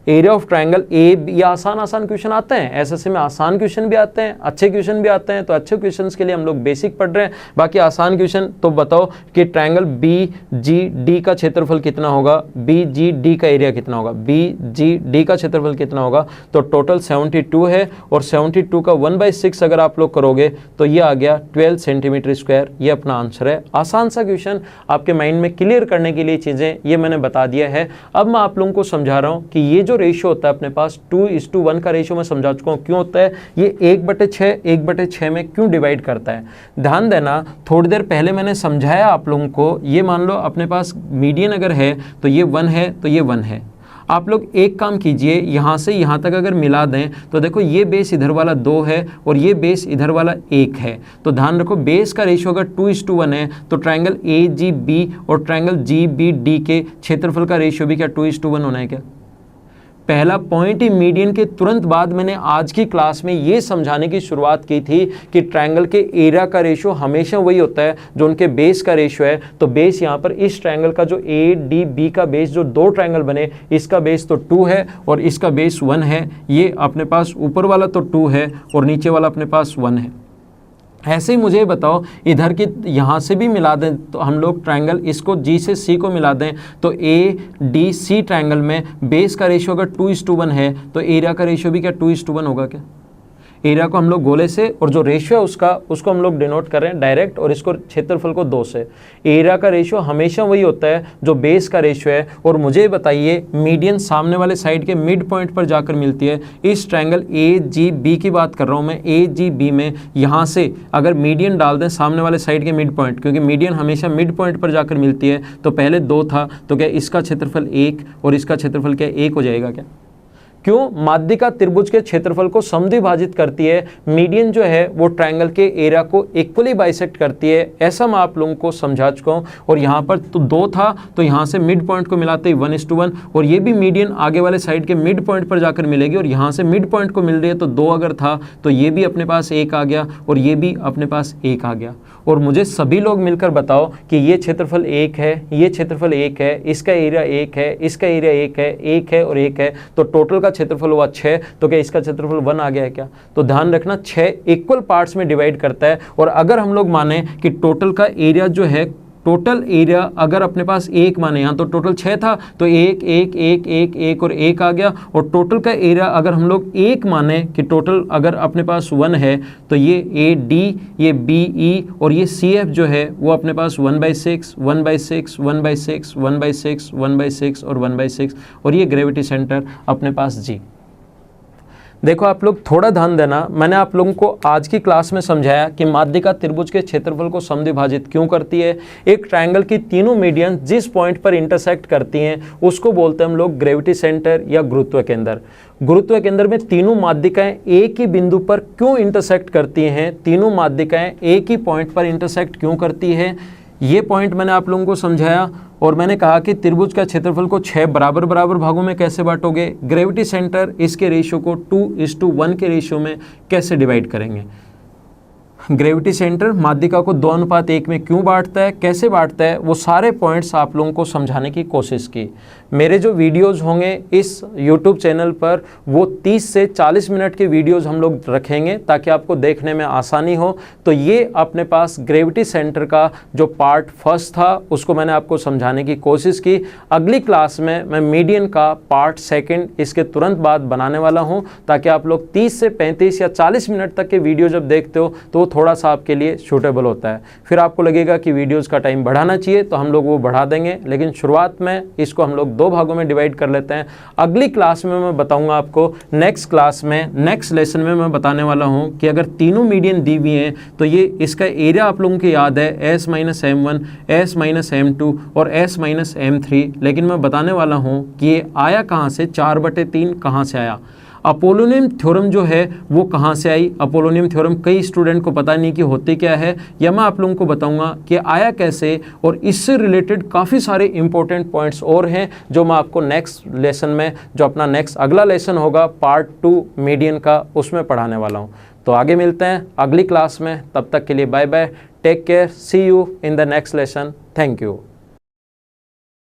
एरिया ऑफ ट्रायंगल ए, ये आसान आसान क्वेश्चन आते हैं, एसएससी में आसान क्वेश्चन भी आते हैं, अच्छे क्वेश्चन भी आते हैं। तो अच्छे क्वेश्चंस के लिए हम लोग बेसिक पढ़ रहे हैं, बाकी आसान क्वेश्चन तो बताओ कि ट्रायंगल बी जी डी का क्षेत्रफल कितना होगा, बी जी डी का एरिया कितना होगा, बी जी डी का क्षेत्रफल कितना होगा। तो टोटल 72 है और 72 का 1/6 अगर आप लोग करोगे तो ये आ गया 12 सेंटीमीटर स्क्वायर। ये अपना आंसर है। आसान सा क्वेश्चन, आपके माइंड में क्लियर करने के लिए चीज़ें ये मैंने बता दिया है। अब मैं आप लोगों को समझा रहा हूँ कि ये जो रेशियो होता है अपने पास 2:1 का रेशियो मैं समझा चुका हूँ क्यों होता है, ये 1/6 में क्यों डिवाइड करता है। ध्यान देना, थोड़ी देर पहले मैंने समझाया आप लोगों को, ये मान लो अपने पास मीडियन अगर है तो ये 1 है, तो ये 1 है। आप लोग एक काम कीजिए, यहाँ से यहाँ तक अगर मिला दें तो देखो ये बेस इधर वाला 2 है और ये बेस इधर वाला 1 है। तो ध्यान रखो बेस का रेशियो अगर 2:1 है तो ट्रायंगल ए जी बी और ट्रायंगल जी बी डी के क्षेत्रफल का रेशियो भी क्या 2:1 होना है क्या। पहला पॉइंट ही मीडियन के तुरंत बाद मैंने आज की क्लास में ये समझाने की शुरुआत की थी कि ट्रायंगल के एरिया का रेशियो हमेशा वही होता है जो उनके बेस का रेशियो है। तो बेस यहाँ पर इस ट्रायंगल का जो ए डी बी का बेस, जो दो ट्रायंगल बने, इसका बेस तो 2 है और इसका बेस 1 है। ये अपने पास ऊपर वाला तो 2 है और नीचे वाला अपने पास 1 है। ऐसे ही मुझे बताओ इधर की यहाँ से भी मिला दें तो हम लोग ट्रायंगल इसको जी से सी को मिला दें तो ए डी सी ट्रायंगल में बेस का रेशियो अगर 2:1 है तो एरिया का रेशियो भी क्या 2:1 होगा क्या। एरिया को हम लोग गोले से और जो रेशियो है उसको हम लोग डिनोट कर रहे हैं डायरेक्ट और इसको क्षेत्रफल को 2 से। एरिया का रेशियो हमेशा वही होता है जो बेस का रेशियो है। और मुझे बताइए मीडियन सामने वाले साइड के मिड पॉइंट पर जाकर मिलती है। इस ट्रायंगल ए जी बी की बात कर रहा हूँ मैं, ए जी बी में यहाँ से अगर मीडियन डाल दें सामने वाले साइड के मिड पॉइंट, क्योंकि मीडियन हमेशा मिड पॉइंट पर जाकर मिलती है, तो पहले 2 था तो क्या इसका क्षेत्रफल 1 और इसका क्षेत्रफल क्या 1 हो जाएगा क्या। क्यों, माध्यिका त्रिभुज के क्षेत्रफल को समद्विभाजित करती है। मीडियन जो है वो ट्रायंगल के एरिया को इक्वली बाइसेक्ट करती है, ऐसा मैं आप लोगों को समझा चुका हूँ। और यहाँ पर तो 2 था तो यहाँ से मिड पॉइंट को मिलाते ही 1:1 और ये भी मीडियन आगे वाले साइड के मिड पॉइंट पर जाकर मिलेगी और यहाँ से मिड पॉइंट को मिल रही है तो 2 अगर था तो ये भी अपने पास 1 आ गया और ये भी अपने पास 1 आ गया। और मुझे सभी लोग मिलकर बताओ कि ये क्षेत्रफल 1 है, ये क्षेत्रफल 1 है, इसका एरिया 1 है, इसका एरिया 1 है, 1 है और 1 है, तो टोटल का क्षेत्रफल हुआ 6। तो क्या इसका क्षेत्रफल 1 आ गया है क्या। तो ध्यान रखना 6 इक्वल पार्ट्स में डिवाइड करता है। और अगर हम लोग माने कि टोटल का एरिया जो है, टोटल एरिया अगर अपने पास 1 माने, यहाँ तो टोटल 6 था तो 1 1 1 1 1 और 1 आ गया। और टोटल का एरिया अगर हम लोग 1 माने कि टोटल अगर अपने पास 1 है तो ये ए डी, ये बी ई और ये सी एफ जो है वो अपने पास 1/6 1/6 1/6 1/6 1/6 और 1/6 और ये ग्रेविटी सेंटर अपने पास जी। देखो आप लोग थोड़ा ध्यान देना, मैंने आप लोगों को आज की क्लास में समझाया कि माध्यिका त्रिभुज के क्षेत्रफल को समद्विभाजित क्यों करती है। एक ट्रायंगल की तीनों मीडियन जिस पॉइंट पर इंटरसेक्ट करती हैं उसको बोलते हैं हम लोग ग्रेविटी सेंटर या गुरुत्व केंद्र। गुरुत्व केंद्र में तीनों माध्यिकाएं एक ही बिंदु पर क्यों इंटरसेक्ट करती हैं, तीनों माध्यिकाएं एक ही पॉइंट पर इंटरसेक्ट क्यों करती है, ये पॉइंट मैंने आप लोगों को समझाया। और मैंने कहा कि त्रिभुज का क्षेत्रफल को 6 बराबर बराबर भागों में कैसे बांटोगे, ग्रेविटी सेंटर इसके रेशियो को 2:1 के रेशियो में कैसे डिवाइड करेंगे, ग्रेविटी सेंटर माध्यिका को 2:1 में क्यों बांटता है, कैसे बांटता है, वो सारे पॉइंट्स आप लोगों को समझाने की कोशिश की। मेरे जो वीडियोस होंगे इस YouTube चैनल पर वो 30 से 40 मिनट के वीडियोस हम लोग रखेंगे ताकि आपको देखने में आसानी हो। तो ये अपने पास ग्रेविटी सेंटर का जो पार्ट फर्स्ट था उसको मैंने आपको समझाने की कोशिश की। अगली क्लास में मैं मीडियन का पार्ट सेकेंड इसके तुरंत बाद बनाने वाला हूँ ताकि आप लोग 30 से 35 या 40 मिनट तक के वीडियो जब देखते हो तो थोड़ा सा आपके लिए सूटेबल होता है। फिर आपको लगेगा कि वीडियोस का टाइम बढ़ाना चाहिए तो हम लोग वो बढ़ा देंगे, लेकिन शुरुआत में इसको हम लोग 2 भागों में डिवाइड कर लेते हैं। अगली क्लास में मैं बताऊंगा आपको, नेक्स्ट क्लास में नेक्स्ट लेसन में मैं बताने वाला हूं कि अगर तीनों मीडियन दी हुई हैं तो ये इसका एरिया आप लोगों को याद है S-M1 S-M2 और S-M3, लेकिन मैं बताने वाला हूं कि ये आया कहां से, 4/3 कहां से आया। अपोलोनियम थ्योरम जो है वो कहाँ से आई, अपोलोनियम थ्योरम कई स्टूडेंट को पता नहीं कि होती क्या है, या मैं आप लोगों को बताऊंगा कि आया कैसे, और इससे रिलेटेड काफ़ी सारे इंपॉर्टेंट पॉइंट्स और हैं जो मैं आपको नेक्स्ट लेसन में, जो अपना नेक्स्ट अगला लेसन होगा पार्ट 2 मीडियन का, उसमें पढ़ाने वाला हूँ। तो आगे मिलते हैं अगली क्लास में, तब तक के लिए bye bye, take care, see you in the next lesson, thank you.